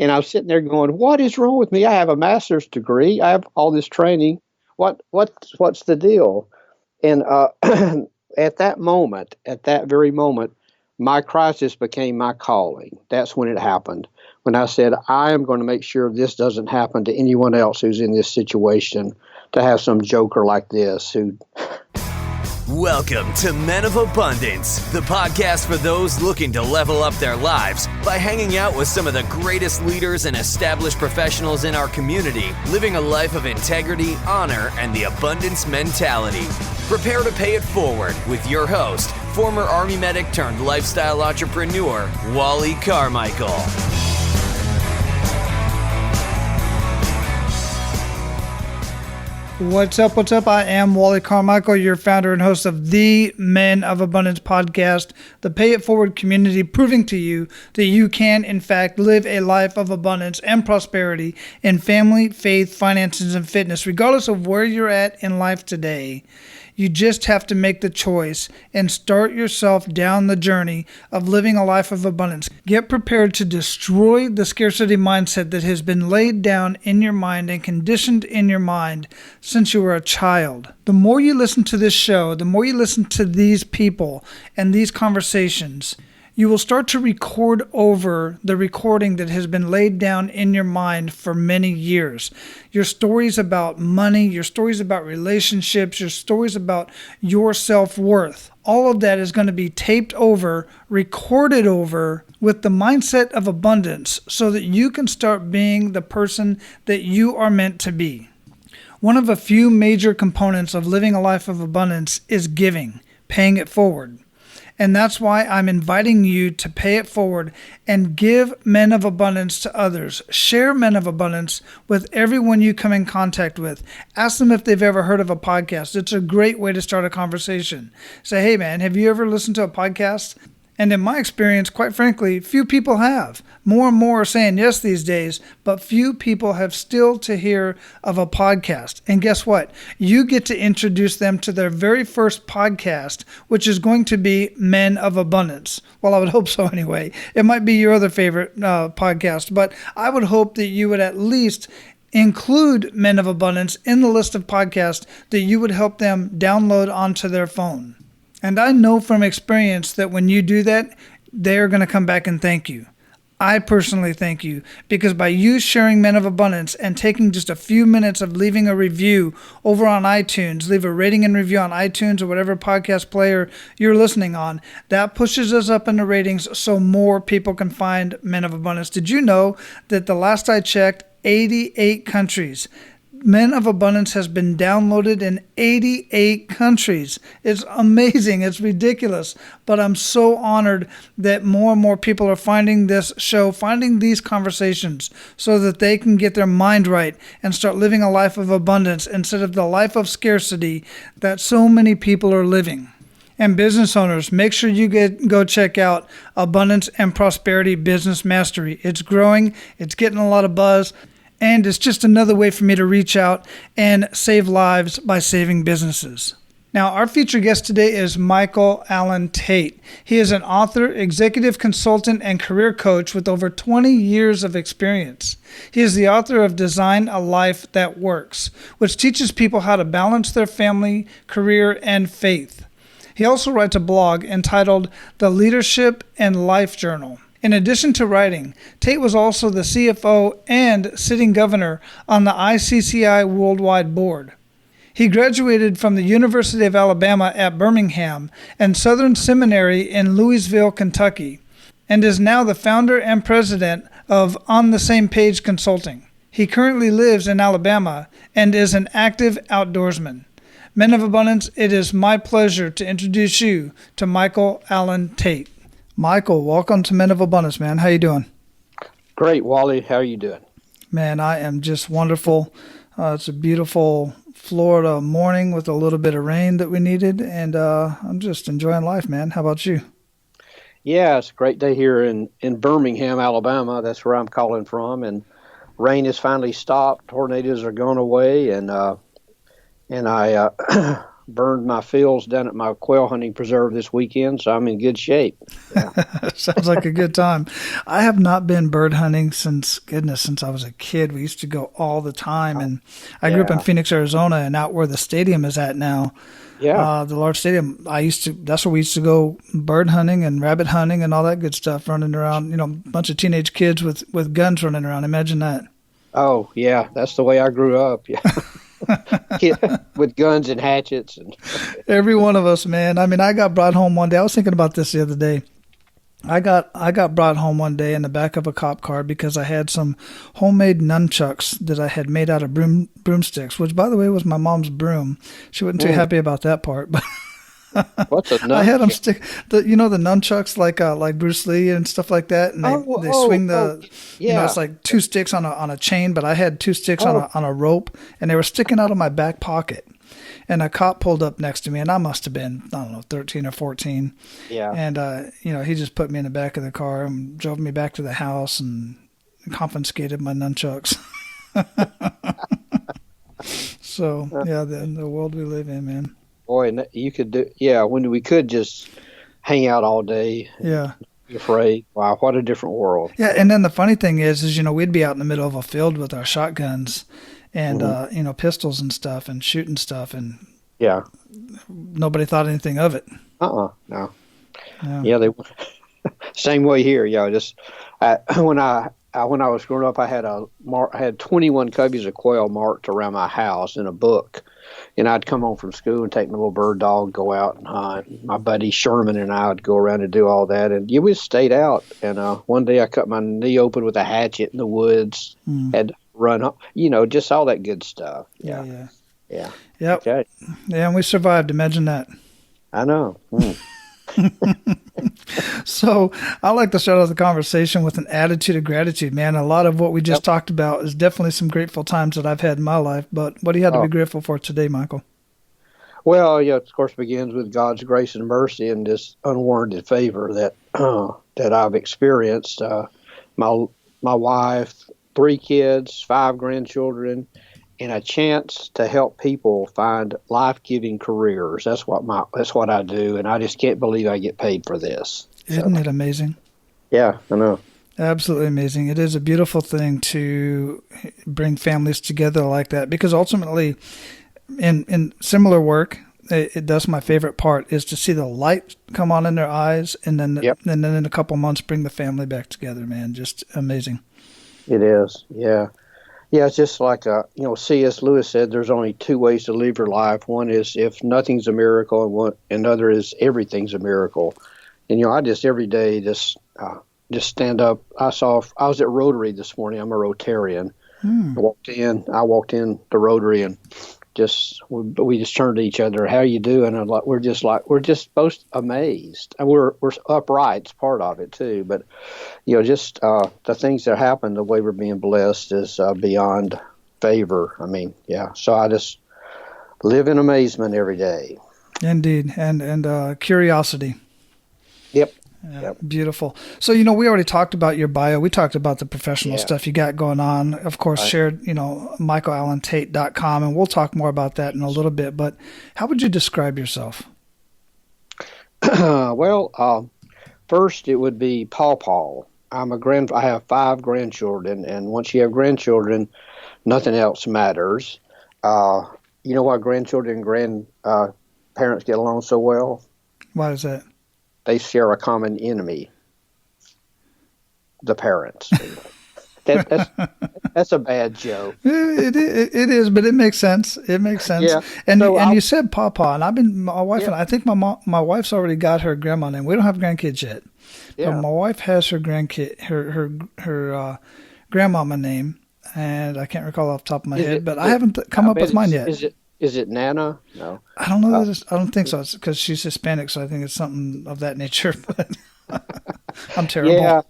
And I was sitting there going, what is wrong with me? I have a master's degree. I have all this training. What's the deal? And at that very moment, my crisis became my calling. That's when it happened. When I said, I am going to make sure this doesn't happen to anyone else who's in this situation, to have some joker like this who... Welcome to Men of Abundance, the podcast for those looking to level up their lives by hanging out with some of the greatest leaders and established professionals in our community, living a life of integrity, honor, and the abundance mentality. Prepare to pay it forward with your host, former Army medic turned lifestyle entrepreneur, Wally Carmichael. What's up? I am Wally Carmichael, your founder and host of the Men of Abundance podcast, the Pay It Forward community, proving to you that you can, in fact, live a life of abundance and prosperity in family, faith, finances, and fitness, regardless of where you're at in life today. You just have to make the choice and start yourself down the journey of living a life of abundance. Get prepared to destroy the scarcity mindset that has been laid down in your mind and conditioned in your mind since you were a child. The more you listen to this show, the more you listen to these people and these conversations, you will start to record over the recording that has been laid down in your mind for many years. Your stories about money, your stories about relationships, your stories about your self-worth. All of that is going to be taped over, recorded over with the mindset of abundance so that you can start being the person that you are meant to be. One of a few major components of living a life of abundance is giving, paying it forward. And that's why I'm inviting you to pay it forward and give Men of Abundance to others. Share Men of Abundance with everyone you come in contact with. Ask them if they've ever heard of a podcast. It's a great way to start a conversation. Say, hey man, have you ever listened to a podcast? And in my experience, quite frankly, few people have. More and more are saying yes these days, but few people have still to hear of a podcast. And guess what? You get to introduce them to their very first podcast, which is going to be Men of Abundance. Well, I would hope so anyway. It might be your other favorite podcast, but I would hope that you would at least include Men of Abundance in the list of podcasts that you would help them download onto their phone. And I know from experience that when you do that, they're going to come back and thank you. I personally thank you because by you sharing Men of Abundance and taking just a few minutes of leaving a review over on iTunes, leave a rating and review on iTunes or whatever podcast player you're listening on, that pushes us up in the ratings so more people can find Men of Abundance. Did you know that the last I checked, 88 countries, Men of Abundance has been downloaded in 88 countries. It's amazing. It's ridiculous. But I'm so honored that more and more people are finding this show, finding these conversations so that they can get their mind right and start living a life of abundance instead of the life of scarcity that so many people are living. And business owners, make sure you go check out Abundance and Prosperity Business Mastery. It's growing. It's getting a lot of buzz. And it's just another way for me to reach out and save lives by saving businesses. Now, our featured guest today is Michael Alan Tate. He is an author, executive consultant, and career coach with over 20 years of experience. He is the author of Design a Life That Works, which teaches people how to balance their family, career, and faith. He also writes a blog entitled The Leadership and Life Journal. In addition to writing, Tate was also the CFO and sitting governor on the ICCI Worldwide Board. He graduated from the University of Alabama at Birmingham and Southern Seminary in Louisville, Kentucky, and is now the founder and president of On the Same Page Consulting. He currently lives in Alabama and is an active outdoorsman. Men of Abundance, it is my pleasure to introduce you to Michael Alan Tate. Michael, welcome to Men of Abundance, man. How you doing? Great, Wally. How are you doing? Man, I am just wonderful. It's a beautiful Florida morning with a little bit of rain that we needed, and I'm just enjoying life, man. How about you? Yeah, it's a great day here in Birmingham, Alabama. That's where I'm calling from, and rain has finally stopped. Tornadoes are going away, and I burned my fields down at my quail hunting preserve this weekend, so I'm in good shape. Yeah. Sounds like a good time. I have not been bird hunting since I was a kid. We used to go all the time, and I grew up in Phoenix, Arizona, and out where the stadium is at now. Yeah. The large stadium. That's where we used to go bird hunting and rabbit hunting and all that good stuff, running around, a bunch of teenage kids with guns running around. Imagine that. Oh, yeah. That's the way I grew up. Yeah. With guns and hatchets. And every one of us, man. I mean, I got brought home one day. I was thinking about this the other day. I got brought home one day in the back of a cop car because I had some homemade nunchucks that I had made out of broomsticks, which, by the way, was my mom's broom. She wasn't too happy about that part, but what's a nunchuck? I had them stick the nunchucks like Bruce Lee and stuff like that, and they swing it's like two sticks on a chain, but I had two sticks on a rope, and they were sticking out of my back pocket. And a cop pulled up next to me, and I must have been, 13 or 14. Yeah. And, he just put me in the back of the car and drove me back to the house and confiscated my nunchucks. So, the world we live in, man. Boy, and you could when we could just hang out all day. Yeah. Be afraid. Wow, what a different world. Yeah, and then the funny thing is we'd be out in the middle of a field with our shotguns and pistols and stuff and shooting stuff, and nobody thought anything of it. No. Yeah, they same way here. Yeah, just when I was growing up, I had 21 coveys of quail marked around my house in a book, and I'd come home from school and take my little bird dog, go out and hunt. My buddy Sherman and I would go around and do all that, and we stayed out. And one day I cut my knee open with a hatchet in the woods. Had run, just all that good stuff. Yeah. Yep. Okay. Yeah, and we survived. Imagine that. I know. So I like to start off the conversation with an attitude of gratitude, man. A lot of what we just talked about is definitely some grateful times that I've had in my life. But what do you have to be grateful for today, Michael? Well, of course, begins with God's grace and mercy and this unwarranted favor that I've experienced. My wife, 3 kids, 5 grandchildren, and a chance to help people find life-giving careers. That's what I do, and I just can't believe I get paid for this. Isn't it amazing? Yeah, I know. Absolutely amazing. It is a beautiful thing to bring families together like that, because ultimately, in similar work, that's my favorite part, is to see the light come on in their eyes, and then and then in a couple months bring the family back together. Man, just amazing. It is, yeah. Yeah, it's just like, C.S. Lewis said, there's only 2 ways to live your life. One is if nothing's a miracle, and another is everything's a miracle. And, I just every day just stand up. I was at Rotary this morning. I'm a Rotarian. I walked in the Rotary, and we just turned to each other. How you doing? And we're just both amazed. And we're upright. It's part of it too. But the things that happen, the way we're being blessed is beyond favor. I mean, So I just live in amazement every day. Indeed, and curiosity. Yep. Beautiful. So, we already talked about your bio. We talked about the professional stuff you got going on. Of course, shared, MichaelAlanTate.com, and we'll talk more about that in a little bit. But how would you describe yourself? Well, first it would be Paw. I have 5 grandchildren, and once you have grandchildren, nothing else matters. You know why grandchildren and grandparents get along so well? Why is that? They share a common enemy, the parents. That's a bad joke. It is, but it makes sense. It makes sense. Yeah. And you said Pawpaw, and my wife and I think my wife's already got her grandma name. We don't have grandkids yet, but my wife has her her grandmama name, and I can't recall off the top of my head, but I haven't come up with mine yet. Is it Nana? No. I don't know. I don't think so. It's because she's Hispanic, so I think it's something of that nature. But I'm terrible. Yeah,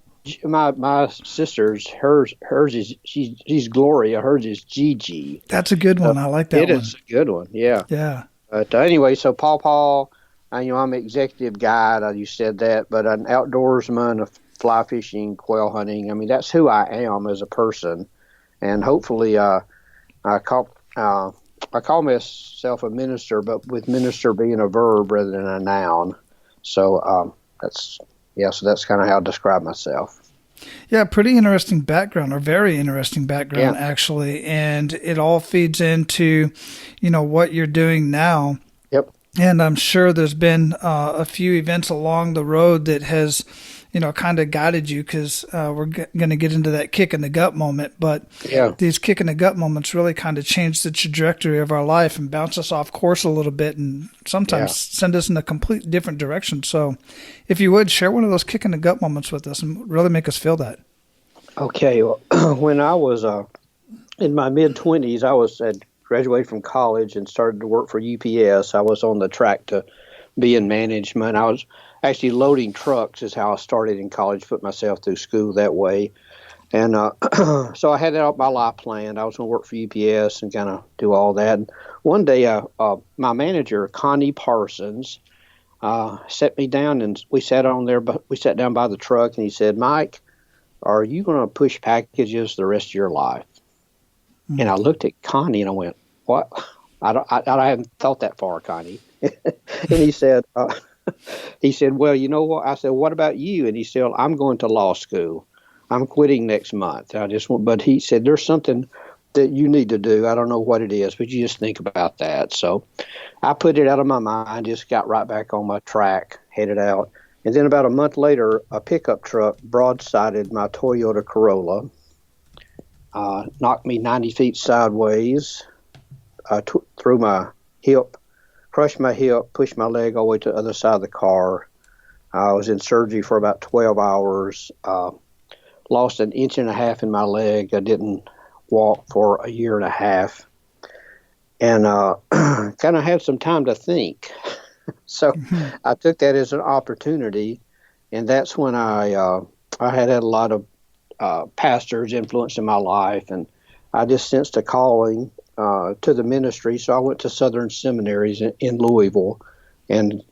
my sister's hers is she's Gloria. Hers is Gigi. That's a good one. I like that one. It is a good one. Yeah. Yeah. But anyway, so Paw, I'm an executive guide. You said that, but an outdoorsman, of fly fishing, quail hunting. I mean, that's who I am as a person, and hopefully, I call myself a minister, but with minister being a verb rather than a noun. So so that's kind of how I describe myself. Yeah, pretty interesting background, or very interesting background, Yeah. actually. And it all feeds into, what you're doing now. Yep. And I'm sure there's been a few events along the road that has, kind of guided you, because we're going to get into that kick in the gut moment. But Yeah. these kick in the gut moments really kind of change the trajectory of our life and bounce us off course a little bit, and sometimes send us in a complete different direction. So if you would, share one of those kick in the gut moments with us and really make us feel that. Okay. Well, when I was in my mid-20s, had graduated from college and started to work for UPS. I was on the track to be in management. I was actually loading trucks is how I started in college, put myself through school that way. And so I had that up my life planned. I was going to work for UPS and kind of do all that. And one day, my manager, Connie Parsons, set me down, and we sat down by the truck, and he said, "Mike, are you going to push packages the rest of your life?" Mm-hmm. And I looked at Connie and I went, "What? I hadn't thought that far, Connie." And he said, "Well, you know what?" I said, "What about you?" And he said, "I'm going to law school. I'm quitting next month. But he said, there's something that you need to do. I don't know what it is, but you just think about that." So I put it out of my mind, just got right back on my track, headed out. And then about a month later, a pickup truck broadsided my Toyota Corolla, knocked me 90 feet sideways, through my hip, crushed my hip, pushed my leg all the way to the other side of the car. I was in surgery for about 12 hours, lost 1.5 inches in my leg. I didn't walk for 1.5 years, and kind of had some time to think. So I took that as an opportunity, and that's when I had a lot of pastors influencing my life, and I just sensed a calling to the ministry. So I went to Southern Seminaries in Louisville, and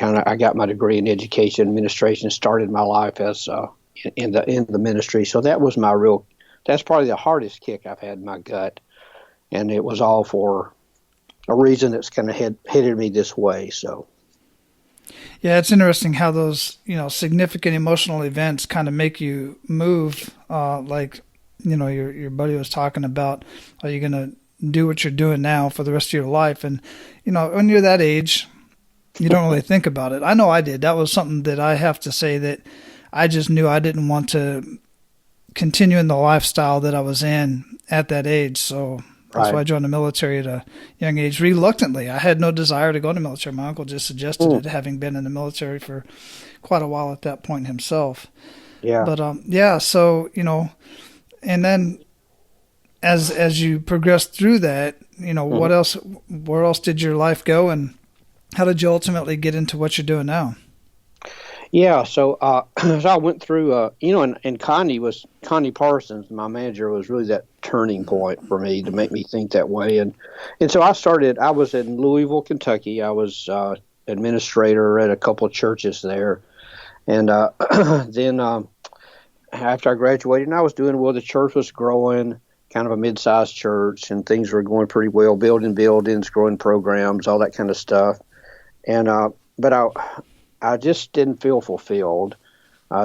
I got my degree in education administration. Started my life as in the ministry. So that was that's probably the hardest kick I've had in my gut, and it was all for a reason that's kind of headed me this way. So. Yeah, it's interesting how those, significant emotional events kind of make you move. Like, your buddy was talking about, are you going to do what you're doing now for the rest of your life? And, when you're that age, you don't really think about it. I know I did. That was something that I have to say that I just knew I didn't want to continue in the lifestyle that I was in at that age. So that's why I joined the military at a young age, reluctantly. I had no desire to go in the military. My uncle just suggested it, having been in the military for quite a while at that point himself. Yeah. But, so, and then as you progressed through that, where else did your life go, and how did you ultimately get into what you're doing now? Yeah, so so I went through, and Connie Parsons, my manager, was really that turning point for me to make me think that way. And so I was in Louisville, Kentucky. I was administrator at a couple of churches there. And then after I graduated, and I was doing well, the church was growing, kind of a mid-sized church, and things were going pretty well, building buildings, growing programs, all that kind of stuff. And but I just didn't feel fulfilled.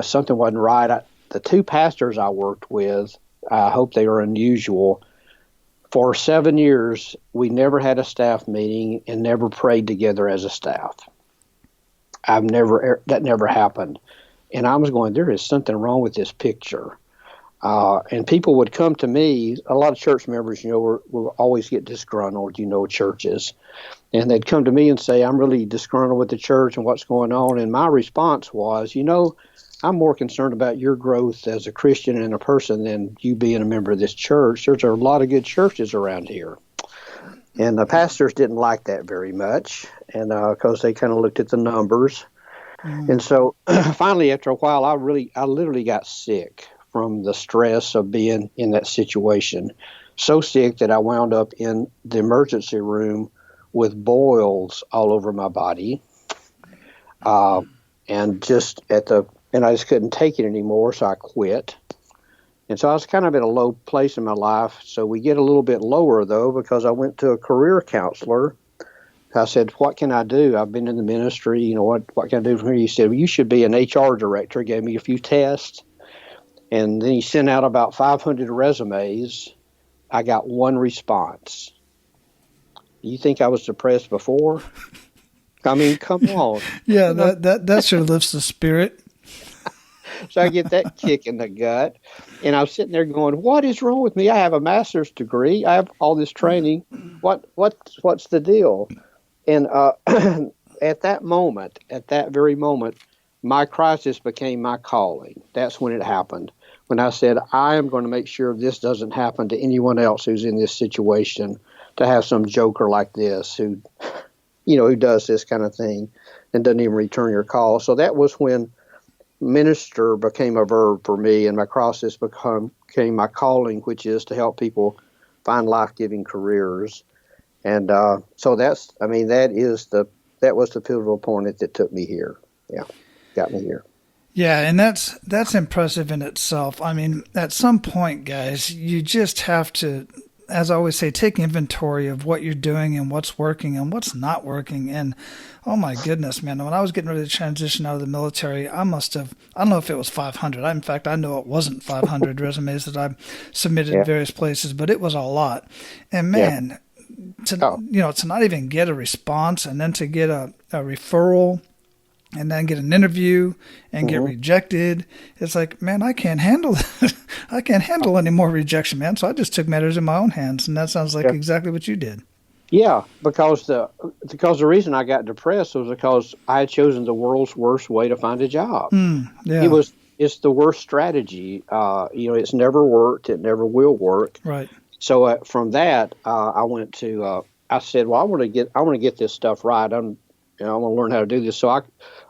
Something wasn't right. The two pastors I worked with, I hope they were unusual. For 7 years, we never had a staff meeting and never prayed together as a staff. That never happened. And I was going, there is something wrong with this picture. And people would come to me. A lot of church members, will always get disgruntled, churches. And they'd come to me and say, I'm really disgruntled with the church and what's going on. And my response was, I'm more concerned about your growth as a Christian and a person than you being a member of this church. There's a lot of good churches around here. And the pastors didn't like that very much, and because they kind of looked at the numbers. And so finally, after a while, I literally got sick from the stress of being in that situation. So sick that I wound up in the emergency room with boils all over my body, and I just couldn't take it anymore, so I quit. And so I was kind of at a low place in my life. So we get a little bit lower, though, because I went to a career counselor. I said, what can I do? I've been in the ministry. What can I do from here? He said, well, you should be an HR director. He gave me a few tests. And then he sent out about 500 resumes. I got one response. You think I was depressed before? I mean, come on. Yeah, that sure lifts the spirit. So I get that kick in the gut. And I was sitting there going, what is wrong with me? I have a master's degree. I have all this training. What's the deal? And at that very moment, my crisis became my calling. That's when it happened. When I said, I am going to make sure this doesn't happen to anyone else who's in this situation, to have some joker like this who does this kind of thing and doesn't even return your call. So that was when minister became a verb for me, and my crisis became my calling, which is to help people find life-giving careers. And so that was the pivotal point that took me here. Yeah, got me here. Yeah, and that's impressive in itself. I mean, at some point, guys, you just have to, as I always say, take inventory of what you're doing and what's working and what's not working. And oh my goodness, man, when I was getting ready to transition out of the military, I don't know if it was 500. In fact, I know it wasn't 500 resumes that I submitted in various places, but it was a lot. And man, to not even get a response and then to get a referral and then get an interview and get rejected. It's like, man, I can't handle that. I can't handle any more rejection, man. So I just took matters in my own hands, and that sounds like exactly what you did. Yeah, because the reason I got depressed was because I had chosen the world's worst way to find a job. It's the worst strategy. It's never worked. It never will work. Right. So from that, I went to. I said, well, I want to get this stuff right. I want to learn how to do this. So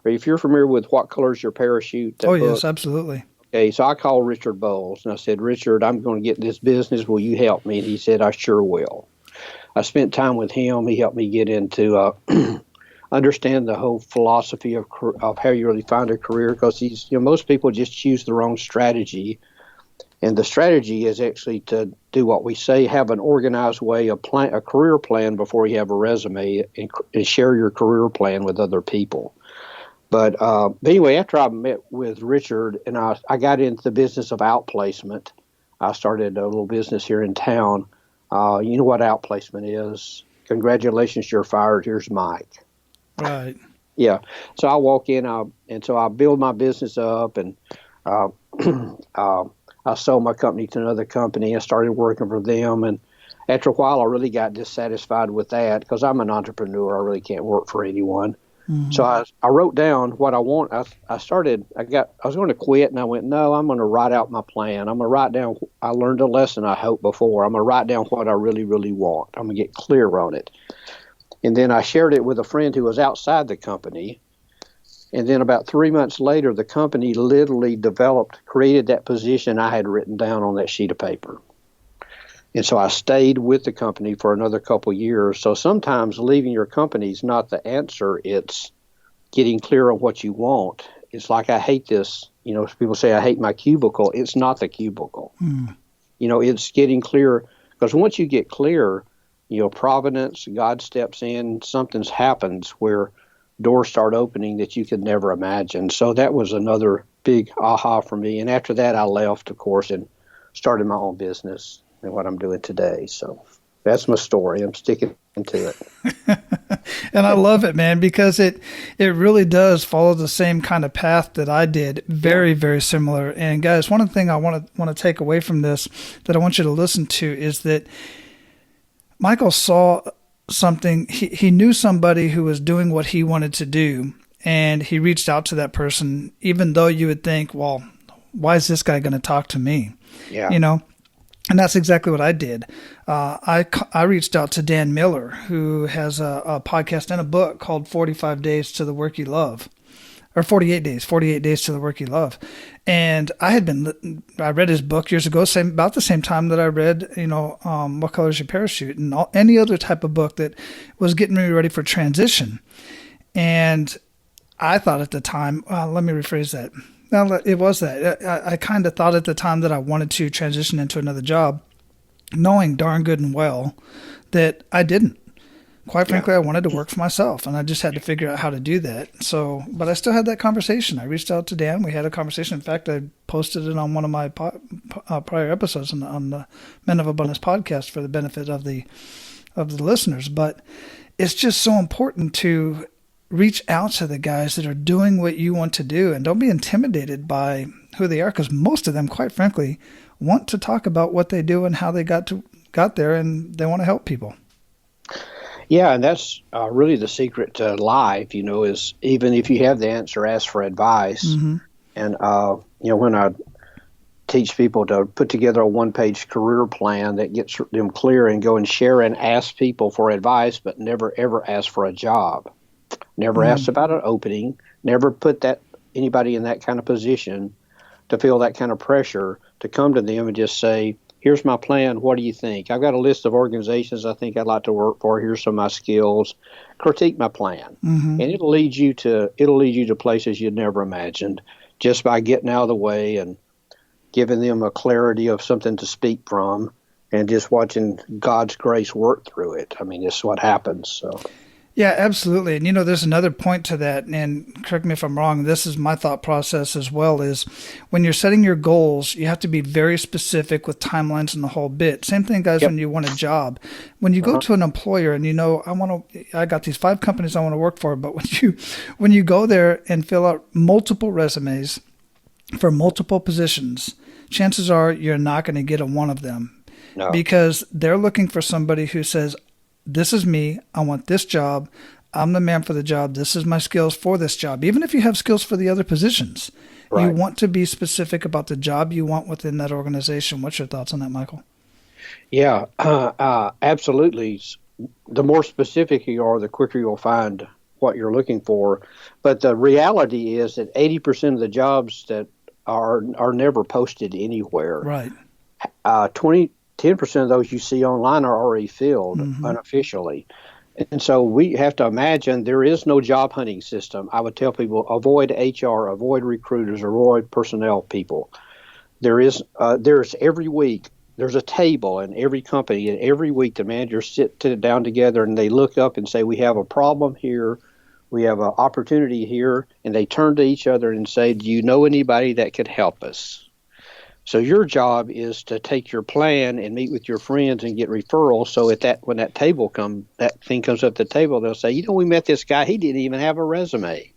if you're familiar with What Color's Your Parachute? Yes, absolutely. Okay, so I called Richard Bowles, and I said, Richard, I'm going to get this business. Will you help me? And he said, I sure will. I spent time with him. He helped me get into understand the whole philosophy of how you really find a career, because most people just choose the wrong strategy. And the strategy is actually to do what we say, have an organized way, a career plan before you have a resume, and share your career plan with other people. But anyway, after I met with Richard and I got into the business of outplacement, I started a little business here in town. You know what outplacement is? Congratulations, you're fired. Here's Mike. Right. Yeah. So I walk in, and so I build my business up, and I sold my company to another company. I started working for them, and after a while, I really got dissatisfied with that because I'm an entrepreneur. I really can't work for anyone. Mm-hmm. So I wrote down what I want. I was going to quit, and I went, no, I'm going to write out my plan. I'm going to write down. I learned a lesson I hope before. I'm going to write down what I really, really want. I'm going to get clear on it. And then I shared it with a friend who was outside the company. And then about 3 months later, the company literally created that position I had written down on that sheet of paper. And so I stayed with the company for another couple of years. So sometimes leaving your company is not the answer. It's getting clear on what you want. It's like, I hate this. People say, I hate my cubicle. It's not the cubicle. It's getting clear, because once you get clear, providence, God steps in, something happens where doors start opening that you could never imagine. So that was another big aha for me. And after that, I left, of course, and started my own business and what I'm doing today. So that's my story. I'm sticking to it. And I love it, man, because it really does follow the same kind of path that I did. Very, very similar. And guys, one of the things I want to take away from this that I want you to listen to is that Michael saw something. He knew somebody who was doing what he wanted to do, and he reached out to that person, even though you would think, well, why is this guy going to talk to me? Yeah. And that's exactly what I did. I reached out to Dan Miller, who has a podcast and a book called 45 Days to the Work You Love, or 48 Days to the Work You Love. And I read his book years ago, about the same time that I read, What Color's Your Parachute, and any other type of book that was getting me ready for transition. And I thought at the time, let me rephrase that. Now, it was that. I kind of thought at the time that I wanted to transition into another job, knowing darn good and well that I didn't. Quite frankly, I wanted to work for myself, and I just had to figure out how to do that. So, but I still had that conversation. I reached out to Dan. We had a conversation. In fact, I posted it on one of my prior episodes on the Men of Abundance podcast for the benefit of the listeners. But it's just so important to reach out to the guys that are doing what you want to do, and don't be intimidated by who they are, because most of them, quite frankly, want to talk about what they do and how they got there, and they want to help people. Yeah, and that's really the secret to life, is even if you have the answer, ask for advice. Mm-hmm. And, when I teach people to put together a one-page career plan that gets them clear and go and share and ask people for advice, but never, ever ask for a job. Never ask about an opening, never put anybody in that kind of position to feel that kind of pressure to come to them and just say, here's my plan. What do you think? I've got a list of organizations I think I'd like to work for. Here's some of my skills. Critique my plan. Mm-hmm. And it'll lead you to places you'd never imagined just by getting out of the way and giving them a clarity of something to speak from and just watching God's grace work through it. I mean, it's what happens. So. Yeah, absolutely. And, there's another point to that, and correct me if I'm wrong, this is my thought process as well, is when you're setting your goals, you have to be very specific with timelines and the whole bit. Same thing, guys, when you want a job. When you go to an employer and I got these 5 companies I want to work for, but when you go there and fill out multiple resumes for multiple positions, chances are you're not going to get one of them. No. Because they're looking for somebody who says, this is me. I want this job. I'm the man for the job. This is my skills for this job. Even if you have skills for the other positions, right. You want to be specific about the job you want within that organization. What's your thoughts on that, Michael? Yeah, absolutely. The more specific you are, the quicker you'll find what you're looking for. But the reality is that 80% of the jobs that are never posted anywhere. Right. 10% of those you see online are already filled unofficially. And so we have to imagine there is no job hunting system. I would tell people avoid HR, avoid recruiters, avoid personnel people. There's every week, there's a table in every company, and every week the managers sit down together and they look up and say, we have a problem here, we have an opportunity here, and they turn to each other and say, do you know anybody that could help us? So your job is to take your plan and meet with your friends and get referrals. So when that thing comes up the table, they'll say, we met this guy. He didn't even have a resume,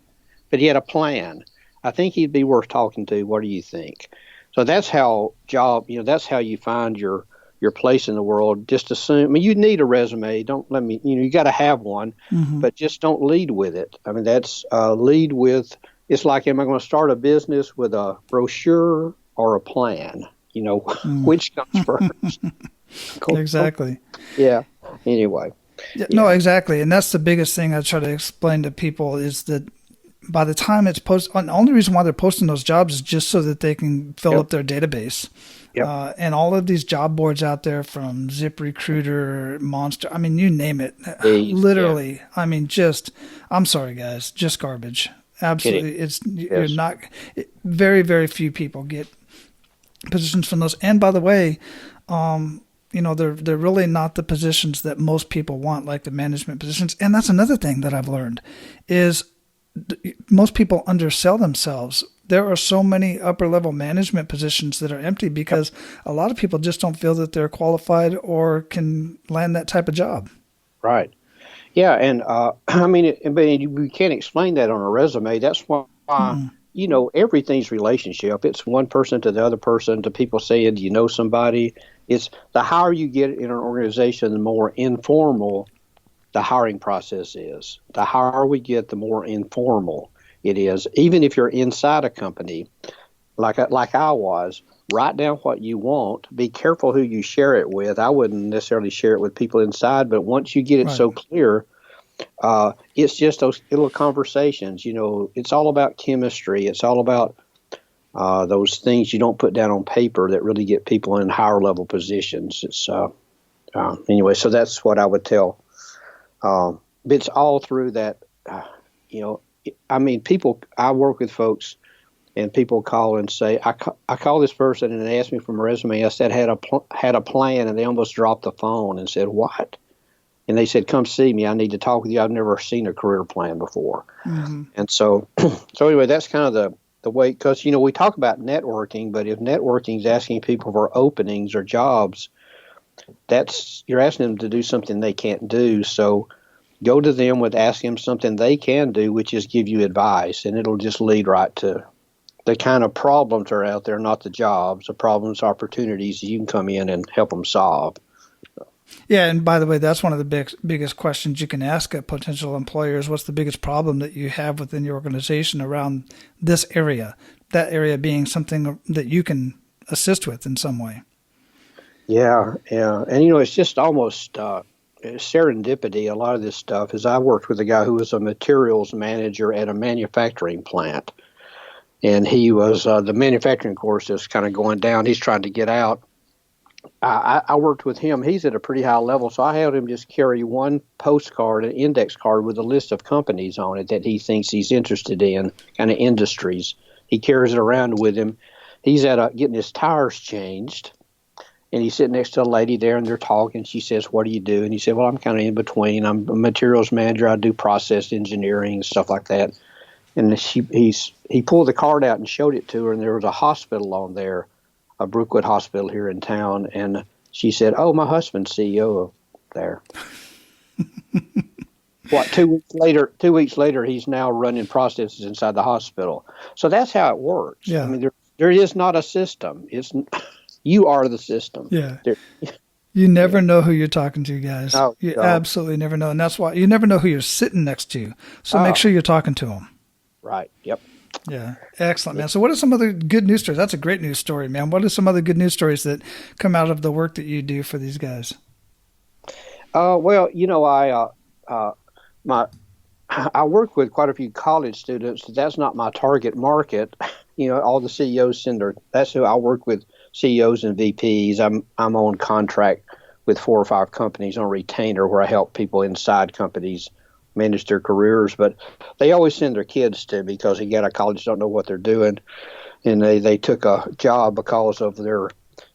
but he had a plan. I think he'd be worth talking to. What do you think? So that's how that's how you find your place in the world. Just assume, you need a resume. Don't let me, you got to have one, but just don't lead with it. I mean, that's lead with, it's like, am I going to start a business with a brochure or a plan? Which comes first? Exactly. Yeah. Anyway. Yeah. No, exactly. And that's the biggest thing I try to explain to people is that by the time it's posted, the only reason why they're posting those jobs is just so that they can fill up their database. Yep. And all of these job boards out there, from ZipRecruiter, Monster, you name it. Literally. Yeah. I'm sorry, guys, just garbage. Absolutely. You're not, very, very few people get positions from those. And by the way, they're really not the positions that most people want, like the management positions. And that's another thing that I've learned is most people undersell themselves. There are so many upper level management positions that are empty because a lot of people just don't feel that they're qualified or can land that type of job. Right. Yeah, and we can't explain that on a resume. That's why, everything's relationship. It's one person to the other person, to people saying, do you know somebody? It's the higher you get in an organization, the more informal the hiring process is. The higher we get, the more informal it is. Even if you're inside a company, like I was, write down what you want. Be careful who you share it with. I wouldn't necessarily share it with people inside, but once you get it so clear, it's just those little conversations. It's all about chemistry. It's all about those things you don't put down on paper that really get people in higher level positions. It's anyway. So that's what I would tell. It's all through that. People. I work with folks and people call and say, I call this person and they asked me for my resume. I said, had a plan, and they almost dropped the phone and said, what? And they said, come see me. I need to talk with you. I've never seen a career plan before. Mm-hmm. And so anyway, that's kind of the way, because, we talk about networking, but if networking is asking people for openings or jobs, you're asking them to do something they can't do. So go to them with asking them something they can do, which is give you advice, and it'll just lead right to the kind of problems that are out there, not the jobs, the problems, opportunities you can come in and help them solve. Yeah, and by the way, that's one of the biggest questions you can ask a potential employers. What's the biggest problem that you have within your organization around this area? That area being something that you can assist with in some way. Yeah. And, it's just almost serendipity. A lot of this stuff is I worked with a guy who was a materials manager at a manufacturing plant. And he was, the manufacturing course is kind of going down. He's trying to get out. I worked with him. He's at a pretty high level, so I had him just carry one postcard, an index card with a list of companies on it that he thinks he's interested in, kind of industries. He carries it around with him. He's getting his tires changed, and he's sitting next to a lady there, and they're talking. She says, what do you do? And he said, well, I'm kind of in between. I'm a materials manager. I do process engineering and stuff like that. And he pulled the card out and showed it to her, and there was a hospital on there, a Brookwood Hospital here in town, and she said, oh, my husband's CEO of there. 2 weeks later, he's now running processes inside the hospital. So that's how it works. Yeah. I mean, there is not a system. You are the system. Yeah. You never know who you're talking to, guys. No, you absolutely never know. And that's why you never know who you're sitting next to. So make sure you're talking to them. Right. Yep. Yeah. Excellent, man. So what are some other good news stories? That's a great news story, man. What are some other good news stories that come out of the work that you do for these guys? Well, I work with quite a few college students. That's not my target market. All the CEOs that's who I work with, CEOs and VPs. I'm on contract with 4 or 5 companies on retainer where I help people inside companies manage their careers, but they always send their kids to me because they get out of college, don't know what they're doing, and they took a job because of their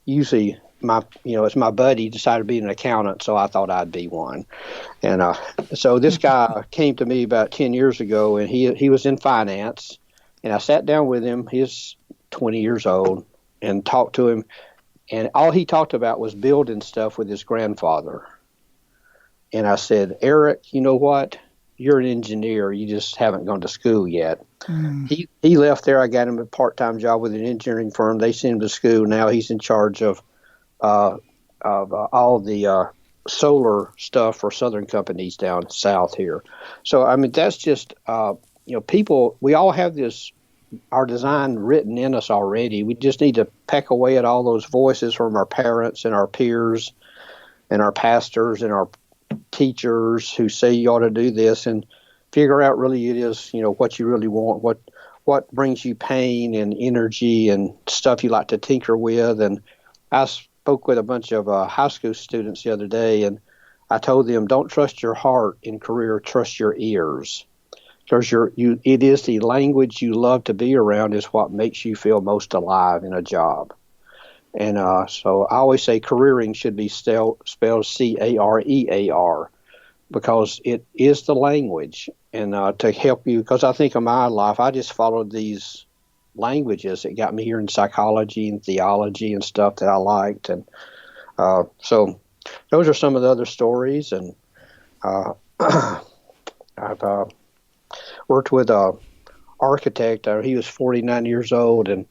usually it's my buddy decided to be an accountant, so I thought I'd be one, and so this guy came to me about 10 years ago, and he was in finance, and I sat down with him. He's 20 years old, and talked to him, and all he talked about was building stuff with his grandfather. And I said, Eric, you know what? You're an engineer. You just haven't gone to school yet. Mm. He left there. I got him a part-time job with an engineering firm. They sent him to school. Now he's in charge of all the solar stuff for Southern companies down south here. So, I mean, that's just, people, we all have our design written in us already. We just need to peck away at all those voices from our parents and our peers and our pastors and our teachers who say you ought to do this, and figure out really it is, what you really want, what brings you pain and energy and stuff you like to tinker with. And I spoke with a bunch of high school students the other day, and I told them, don't trust your heart in career, trust your ears. Because it is the language you love to be around is what makes you feel most alive in a job. And so I always say careering should be spelled Career, because it is the language. And to help you, because I think of my life, I just followed these languages that got me here in psychology and theology and stuff that I liked. And so those are some of the other stories. And I've worked with an architect. He was 49 years old, and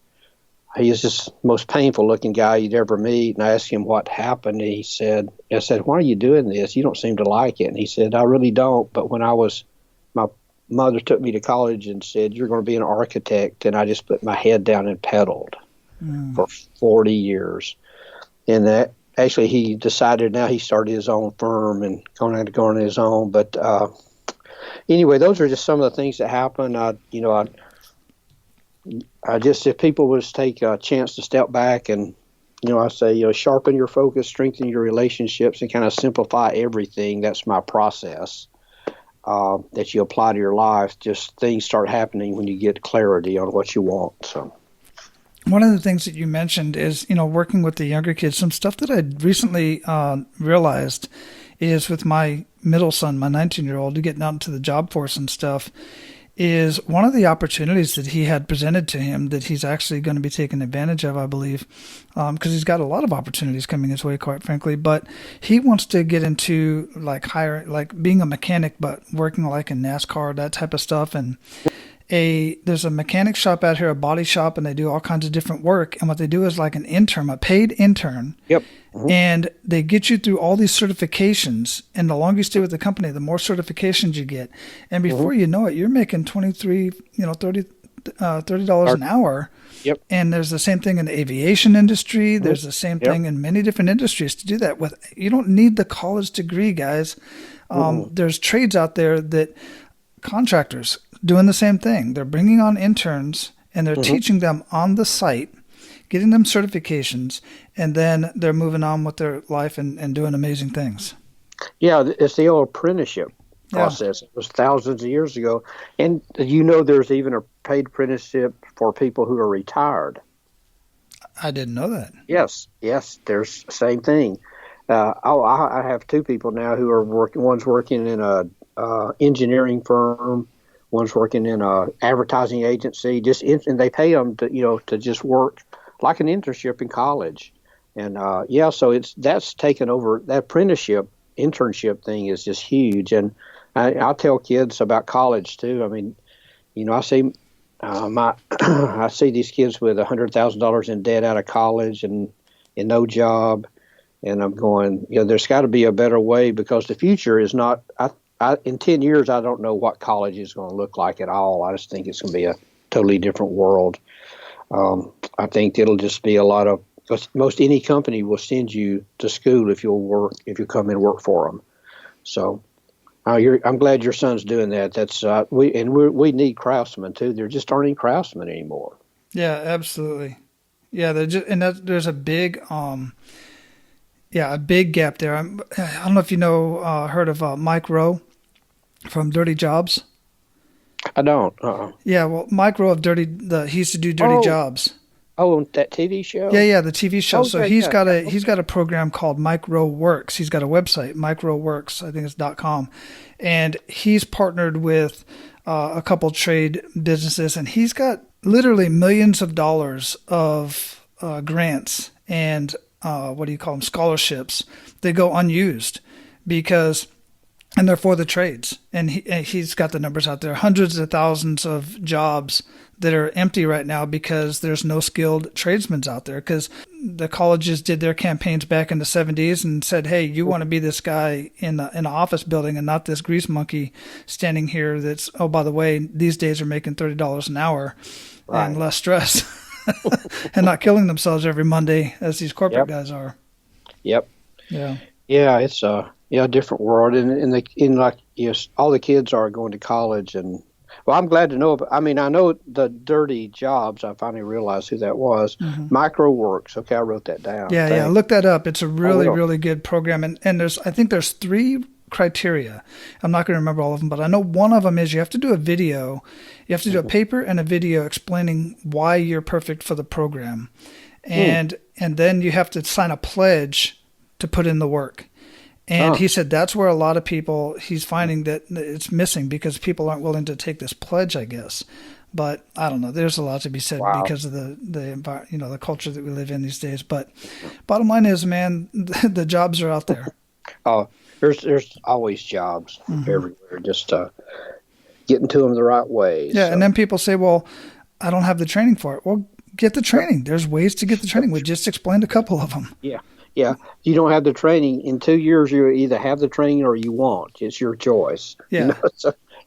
he is just the most painful looking guy you'd ever meet. And I asked him what happened. I said, why are you doing this? You don't seem to like it. And he said, I really don't. But when my mother took me to college and said, you're going to be an architect. And I just put my head down and pedaled for 40 years. And that actually he decided now he started his own firm and going on his own. But anyway, those are just some of the things that happen. I just, if people would take a chance to step back and, I say, sharpen your focus, strengthen your relationships, and kind of simplify everything. That's my process. that you apply to your life, just things start happening when you get clarity on what you want. So. One of the things that you mentioned is, working with the younger kids. Some stuff that I recently realized is with my middle son, my 19-year-old, getting out into the job force and stuff, is one of the opportunities that he had presented to him that he's actually going to be taking advantage of, I believe, because he's got a lot of opportunities coming his way, quite frankly. But he wants to get into like being a mechanic, but working like in NASCAR, that type of stuff. And there's a mechanic shop out here, a body shop, and they do all kinds of different work. And what they do is like an intern, a paid intern. Yep. Mm-hmm. And they get you through all these certifications. And the longer you stay with the company, the more certifications you get. And before you know it, you're making $30 an hour. Yep. And there's the same thing in the aviation industry. There's the same thing in many different industries to do that with. You don't need the college degree, guys. There's trades out there that contractors doing the same thing. They're bringing on interns and they're teaching them on the site, getting them certifications, and then they're moving on with their life and doing amazing things. Yeah, it's the old apprenticeship process. It was thousands of years ago. And there's even a paid apprenticeship for people who are retired. I didn't know that. Yes, there's the same thing. I have two people now who are working. One's working in a engineering firm. One's working in a advertising agency. And they pay them to just work like an internship in college. And so that's taken over. That internship thing is just huge. And I tell kids about college too. I mean, I see I see these kids with $100,000 in debt out of college and no job. And I'm going, there's got to be a better way, because the future is not. In 10 years, I don't know what college is going to look like at all. I just think it's going to be a totally different world. I think it'll just be a lot of, because most any company will send you to school if you come and work for them. So I'm glad your son's doing that. That's we need craftsmen too. There just aren't any craftsmen anymore. Yeah, absolutely. Yeah, there's a big a big gap there. I don't know if heard of Mike Rowe from Dirty Jobs. I don't. Yeah, well, Mike Rowe of he used to do Dirty Jobs. Oh, that TV show? Yeah, the TV show. Okay, so he's got a program called Mike Rowe Works. He's got a website, Mike Rowe Works, I think it's .com. And he's partnered with a couple trade businesses, and he's got literally millions of dollars of grants and scholarships. They go unused and they're for the trades. And he's got the numbers out there, hundreds of thousands of jobs that are empty right now because there's no skilled tradesmen out there, because the colleges did their campaigns back in the 70s and said, hey, you want to be this guy in an office building and not this grease monkey standing here that's, oh, by the way, these days are making $30 an hour and less stress and not killing themselves every Monday as these corporate guys are. Yep. Yeah. Yeah, it's a different world. All the kids are going to college, and well, I'm glad to know. I know the Dirty Jobs. I finally realized who that was. Mm-hmm. Microworks. Okay, I wrote that down. Yeah. Look that up. It's a really, really good program. And I think there's 3 criteria. I'm not going to remember all of them, but I know one of them is you have to do a video. You have to do a paper and a video explaining why you're perfect for the program. And then you have to sign a pledge to put in the work. And he said that's where a lot of people, he's finding that it's missing because people aren't willing to take this pledge, I guess. But I don't know. There's a lot to be said because of the culture that we live in these days. But bottom line is, man, the jobs are out there. Oh, there's always jobs everywhere. Just getting to them the right way. Yeah, so. And then people say, well, I don't have the training for it. Well, get the training. There's ways to get the training. We just explained a couple of them. Yeah. Yeah, you don't have the training. In 2 years, you either have the training or you won't. It's your choice. Yeah,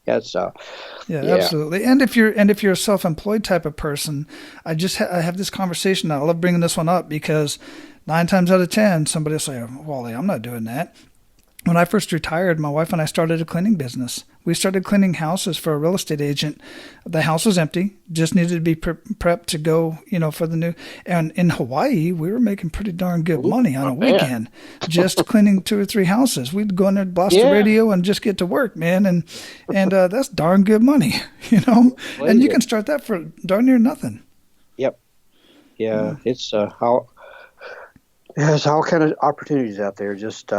absolutely. And if you're a self-employed type of person, I have this conversation. I love bringing this one up because 9 times out of 10, somebody will say, "Wally, I'm not doing that." when I first retired, my wife and I started a cleaning business. We started cleaning houses for a real estate agent. The house was empty, just needed to be prepped to go, for the new. And in Hawaii, we were making pretty darn good money on a weekend, just cleaning 2 or 3 houses. We'd go in there, blast the radio, and just get to work, man. And that's darn good money, And you can start that for darn near nothing. Yep. Yeah, it's there's all kind of opportunities out there. Just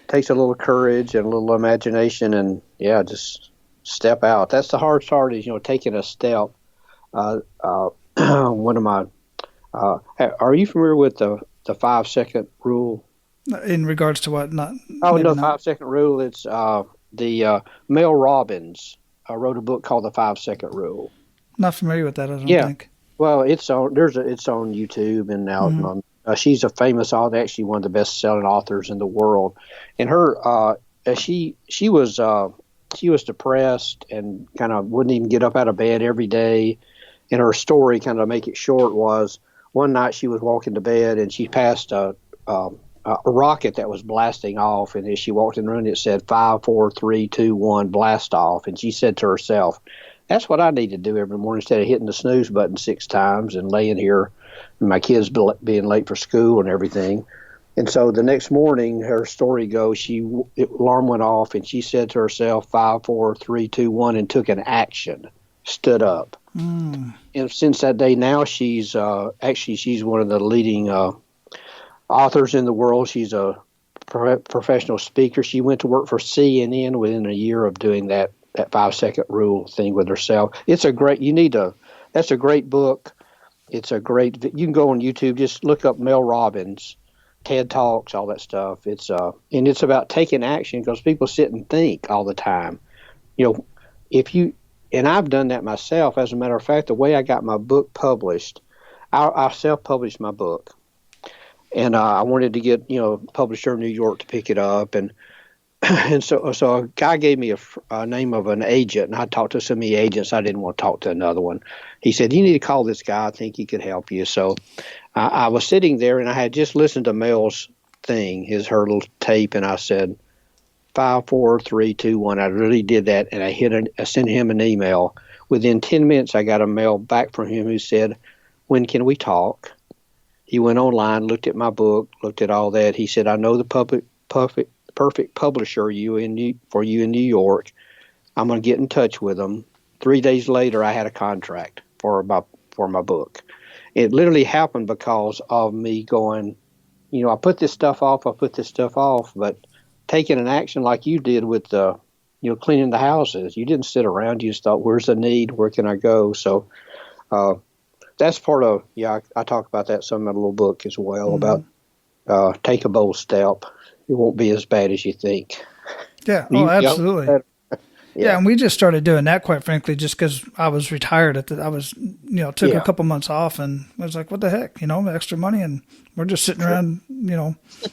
takes a little courage and a little imagination, and just step out. That's the hardest part is taking a step. One of my are you familiar with the 5-second rule? In regards to what? Not. Oh no, 5-second rule. It's the Mel Robbins wrote a book called the 5-second rule. Not familiar with that. I don't think. Well, it's on YouTube and out on. She's a famous author, actually one of the best-selling authors in the world. And her, she was depressed and kind of wouldn't even get up out of bed every day. And her story, kind of make it short, was one night she was walking to bed and she passed a rocket that was blasting off. And as she walked in the room, it said 5, 4, 3, 2, 1, blast off. And she said to herself, "That's what I need to do every morning instead of hitting the snooze button 6 times and laying here, and my kids being late for school and everything." And so the next morning, her story goes, alarm went off, and she said to herself, 5, 4, 3, 2, 1, and took an action, stood up. And since that day, now she's one of the leading authors in the world. She's a professional speaker. She went to work for CNN within a year of doing that 5-second rule thing with herself. It's a great. That's a great book. It's a great. You can go on YouTube, just look up Mel Robbins, TED Talks, all that stuff. It's and it's about taking action because people sit and think all the time. And I've done that myself. As a matter of fact, the way I got my book published, I self-published my book, and I wanted to get a publisher in New York to pick it up, and so a guy gave me a name of an agent, and I talked to so many agents I didn't want to talk to another one. He said, "You need to call this guy. I think he could help you." So I was sitting there, and I had just listened to Mel's thing, her little tape, and I said, 5, 4, 3, 2, 1. I really did that, and I sent him an email. Within 10 minutes, I got a mail back from him who said, "When can we talk?" He went online, looked at my book, looked at all that. He said, "I know the perfect publisher for you in New York. I'm going to get in touch with them." 3 days later, I had a contract for my book. It literally happened because of me going, I put this stuff off, but taking an action like you did with cleaning the houses. You didn't sit around. You just thought, where's the need? Where can I go? So that's part of, I talk about that some in my little book as well, about take a bold step. It won't be as bad as you think. Yeah. Oh, absolutely. Yeah. And we just started doing that, quite frankly, just because I was retired took a couple months off, and I was like, what the heck, extra money, and we're just sitting around,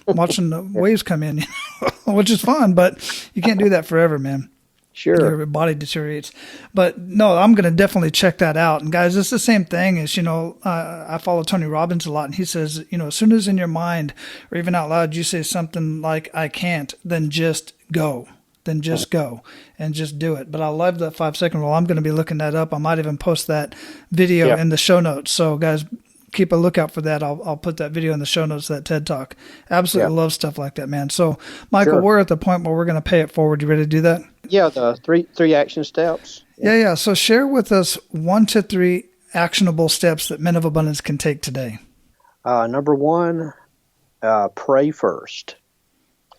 watching the waves come in, which is fun, but you can't do that forever, man. Sure. Your body deteriorates. But no, I'm going to definitely check that out. And guys, it's the same thing as, I follow Tony Robbins a lot, and he says, as soon as in your mind or even out loud, you say something like, "I can't," then just go. Then just go and just do it. But I love that 5-second rule. I'm going to be looking that up. I might even post that video in the show notes. So guys, keep a lookout for that. I'll put that video in the show notes of that TED Talk. Absolutely love stuff like that, man. So Michael, we're at the point where we're going to pay it forward. You ready to do that? Yeah. The three action steps. Yeah. So share with us 1 to 3 actionable steps that men of abundance can take today. Number 1, pray first.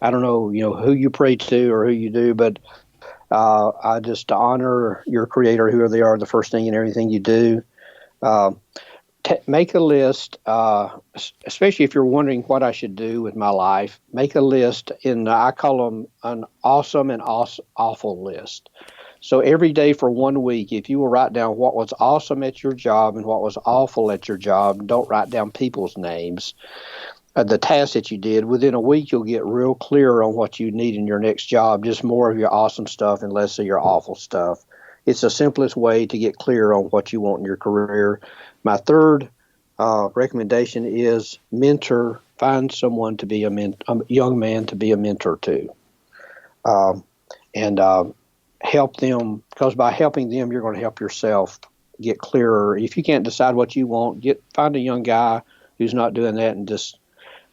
I don't know, who you pray to or who you do, but I just honor your Creator, whoever they are, the first thing in everything you do. Make a list, especially if you're wondering what I should do with my life. Make a list, I call them an awesome and awful list. So every day for 1 week, if you will write down what was awesome at your job and what was awful at your job, don't write down people's names. The tasks that you did, within a week, you'll get real clear on what you need in your next job, just more of your awesome stuff and less of your awful stuff. It's the simplest way to get clear on what you want in your career. My third recommendation is mentor. Find someone to be a young man to be a mentor to. and help them, because by helping them, you're going to help yourself get clearer. If you can't decide what you want, find a young guy who's not doing that and just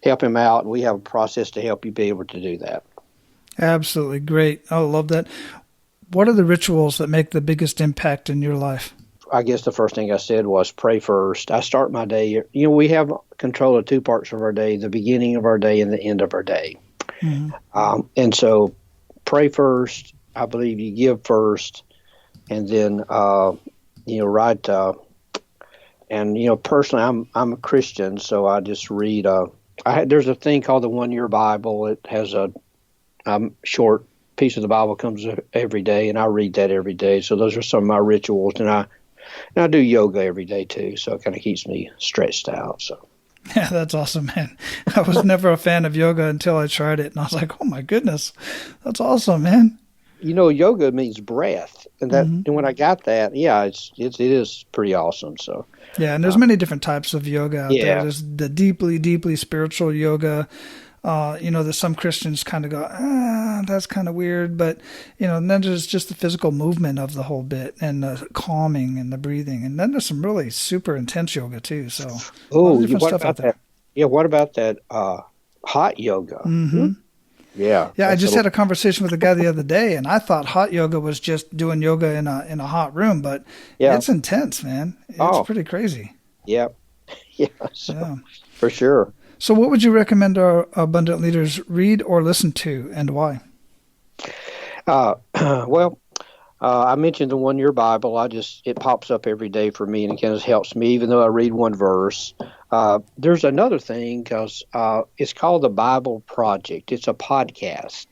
help him out. And we have a process to help you be able to do that. Absolutely great. I love that. What are the rituals that make the biggest impact in your life? I guess the first thing I said was pray first. I start my day. We have control of two parts of our day, the beginning of our day and the end of our day. Mm-hmm. And so pray first. I believe you give first, and then, write. And, personally, I'm a Christian, so I just read. There's a thing called the 1 Year Bible. It has a short piece of the Bible comes every day, and I read that every day. So those are some of my rituals, and I do yoga every day too. So it kind of keeps me stretched out. So. Yeah, that's awesome, man. I was never a fan of yoga until I tried it, and I was like, oh my goodness, that's awesome, man. Yoga means breath, and and when I got that, it is pretty awesome. So yeah, and there's many different types of yoga out there. There's the deeply, deeply spiritual yoga. That some Christians kind of go, that's kind of weird, but and then there's just the physical movement of the whole bit and the calming and the breathing, and then there's some really super intense yoga too. So what about that? Yeah, what about that hot yoga? Mm-hmm. Yeah. I just had a conversation with a guy the other day, and I thought hot yoga was just doing yoga in a hot room, but it's intense, man. It's pretty crazy. Yeah. For sure. So what would you recommend our abundant leaders read or listen to, and why? I mentioned the 1 Year Bible. It pops up every day for me, and it kind of helps me, even though I read one verse. There's another thing, because it's called the Bible Project. It's a podcast,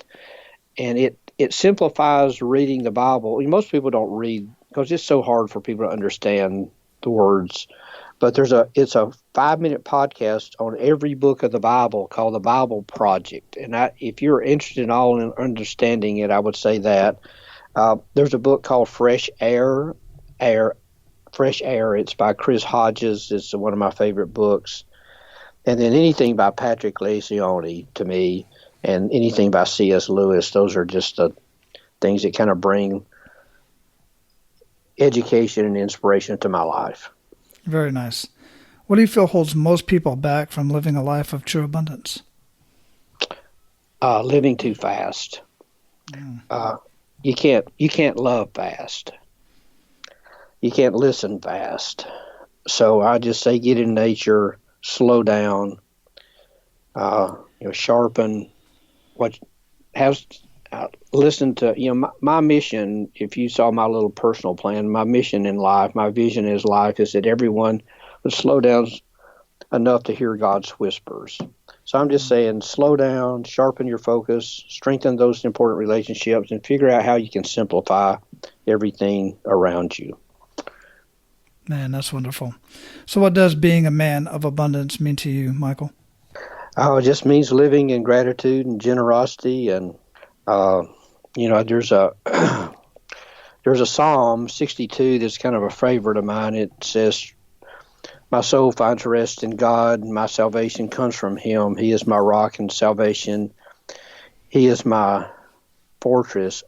and it simplifies reading the Bible. Most people don't read because it's so hard for people to understand the words. But it's a 5-minute podcast on every book of the Bible called the Bible Project. And if you're interested in all in understanding it, I would say that. There's a book called Fresh Air. It's by Chris Hodges. It's one of my favorite books. And then anything by Patrick Lencioni to me, and anything by C.S. Lewis. Those are just the things that kind of bring education and inspiration to my life. Very nice. What do you feel holds most people back from living a life of true abundance? Living too fast. You can't love fast. You can't listen fast. So I just say get in nature, slow down, sharpen listen to, my mission, if you saw my little personal plan, my mission in life, my vision in life is that everyone would slow down enough to hear God's whispers. So I'm just saying, slow down, sharpen your focus, strengthen those important relationships, and figure out how you can simplify everything around you. Man, that's wonderful. So what does being a man of abundance mean to you, Michael? It just means living in gratitude and generosity, and there's a Psalm 62 that's kind of a favorite of mine. It says, "My soul finds rest in God, and my salvation comes from Him. He is my rock and salvation. He is my fortress.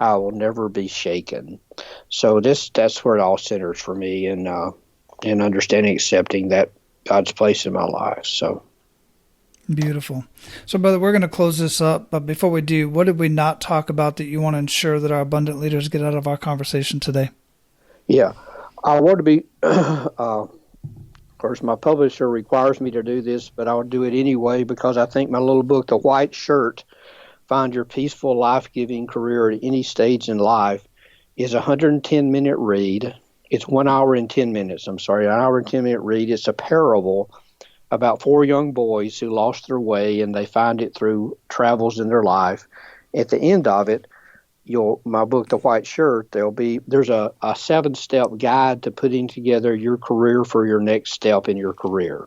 I will never be shaken." So that's where it all centers for me, and understanding, accepting that God's place in my life. So. Beautiful. So, brother, we're going to close this up, but before we do, what did we not talk about that you want to ensure that our abundant leaders get out of our conversation today? Yeah, I want to be, of course, my publisher requires me to do this, but I'll do it anyway because I think my little book, The White Shirt, Find Your Peaceful, Life-Giving Career at Any Stage in Life, is a 110-minute read. It's 1 hour and 10 minutes. An hour and 10-minute read. It's a parable about 4 young boys who lost their way, and they find it through travels in their life. At the end of it, my book, The White Shirt, there's a 7-step guide to putting together your career for your next step in your career.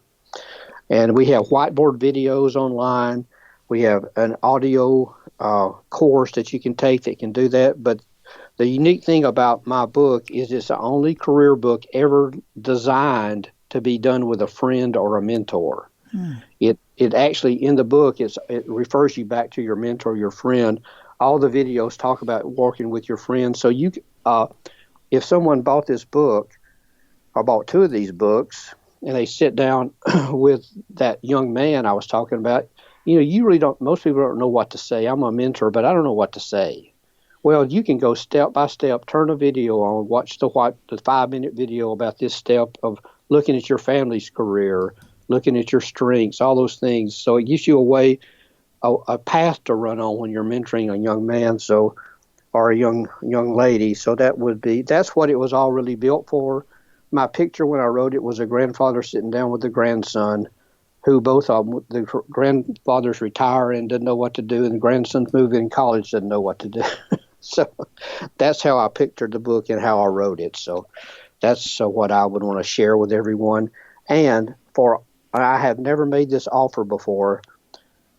And we have whiteboard videos online. We have an audio course that you can take that can do that. But the unique thing about my book is it's the only career book ever designed to be done with a friend or a mentor. It actually, in the book, it refers you back to your mentor, your friend. all the videos talk about working with your friends. So if someone bought this book or bought 2 of these books and they sit down with that young man I was talking about, you really don't, most people don't know what to say. I'm a mentor, but I don't know what to say. Well, you can go step by step, turn a video on, watch the 5-minute video about this step of looking at your family's career, looking at your strengths, all those things. So it gives you a path to run on when you're mentoring a young man, or a young lady. So that's what it was all really built for. My picture when I wrote it was a grandfather sitting down with the grandson, who both of them, the grandfather's retired and doesn't know what to do, and the grandson's moving in college, doesn't know what to do. So that's how I pictured the book and how I wrote it. So that's what I would want to share with everyone. And I have never made this offer before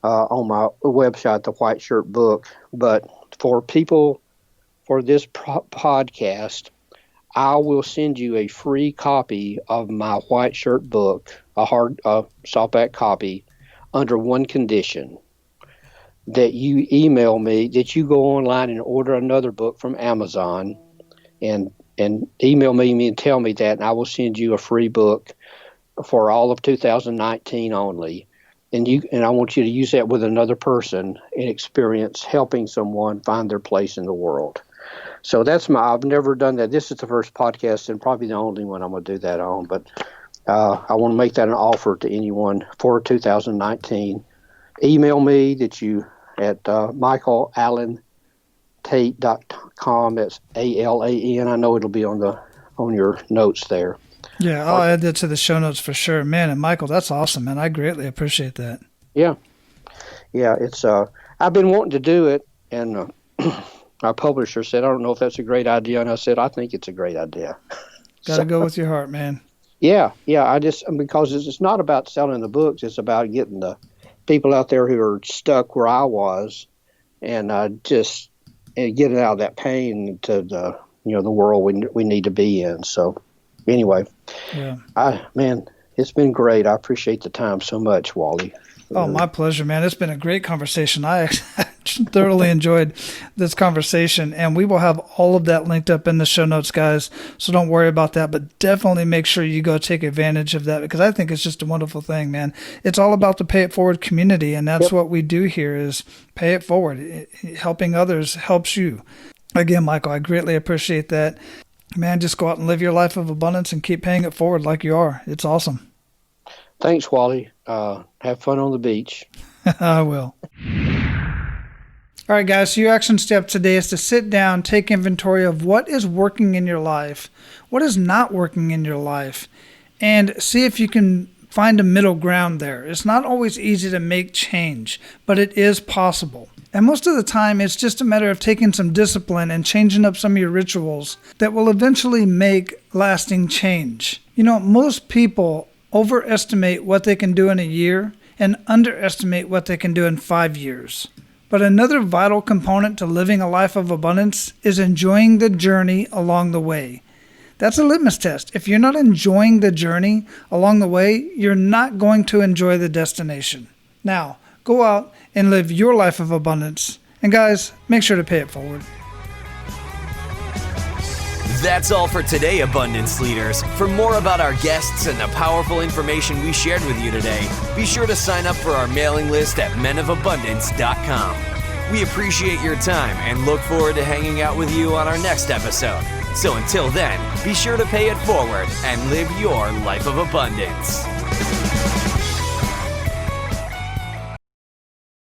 on my website, The White Shirt Book, but for people for this podcast, I will send you a free copy of my White Shirt Book, a hard softback copy, under one condition: that you email me, that you go online and order another book from Amazon, and email me and tell me that, and I will send you a free book for all of 2019 only. And I want you to use that with another person and experience helping someone find their place in the world. So I've never done that. This is the first podcast and probably the only one I'm going to do that on. But I want to make that an offer to anyone for 2019. Email me at michaelalantate.com. That's ALAN. I know it'll be on your notes there. Yeah, I'll add that to the show notes for sure. Man, and Michael, that's awesome, man. I greatly appreciate that. Yeah. It's I've been wanting to do it, and our publisher said, I don't know if that's a great idea, and I said, I think it's a great idea. Got to go with your heart, man. Yeah, because it's not about selling the books, it's about getting the people out there who are stuck where I was, and just getting out of that pain to the world we need to be in. So anyway, yeah, it's been great. I appreciate the time so much, Wally. Oh, my pleasure, man. It's been a great conversation. I thoroughly enjoyed this conversation, and we will have all of that linked up in the show notes, guys, so don't worry about that, but definitely make sure you go take advantage of that, because I think it's just a wonderful thing, man. It's all about the Pay It Forward community, and that's what we do here is pay it forward. Helping others helps you. Again, Michael, I greatly appreciate that. Man, just go out and live your life of abundance and keep paying it forward like you are. It's awesome. Thanks, Wally. Have fun on the beach. I will. All right, guys, so your action step today is to sit down, take inventory of what is working in your life, what is not working in your life, and see if you can find a middle ground there. It's not always easy to make change, but it is possible. And most of the time, it's just a matter of taking some discipline and changing up some of your rituals that will eventually make lasting change. Most people overestimate what they can do in a year and underestimate what they can do in 5 years. But another vital component to living a life of abundance is enjoying the journey along the way. That's a litmus test. If you're not enjoying the journey along the way, you're not going to enjoy the destination. Now, go out and live your life of abundance. And guys, make sure to pay it forward. That's all for today, Abundance Leaders. For more about our guests and the powerful information we shared with you today, be sure to sign up for our mailing list at menofabundance.com. We appreciate your time and look forward to hanging out with you on our next episode. So until then, be sure to pay it forward and live your life of abundance.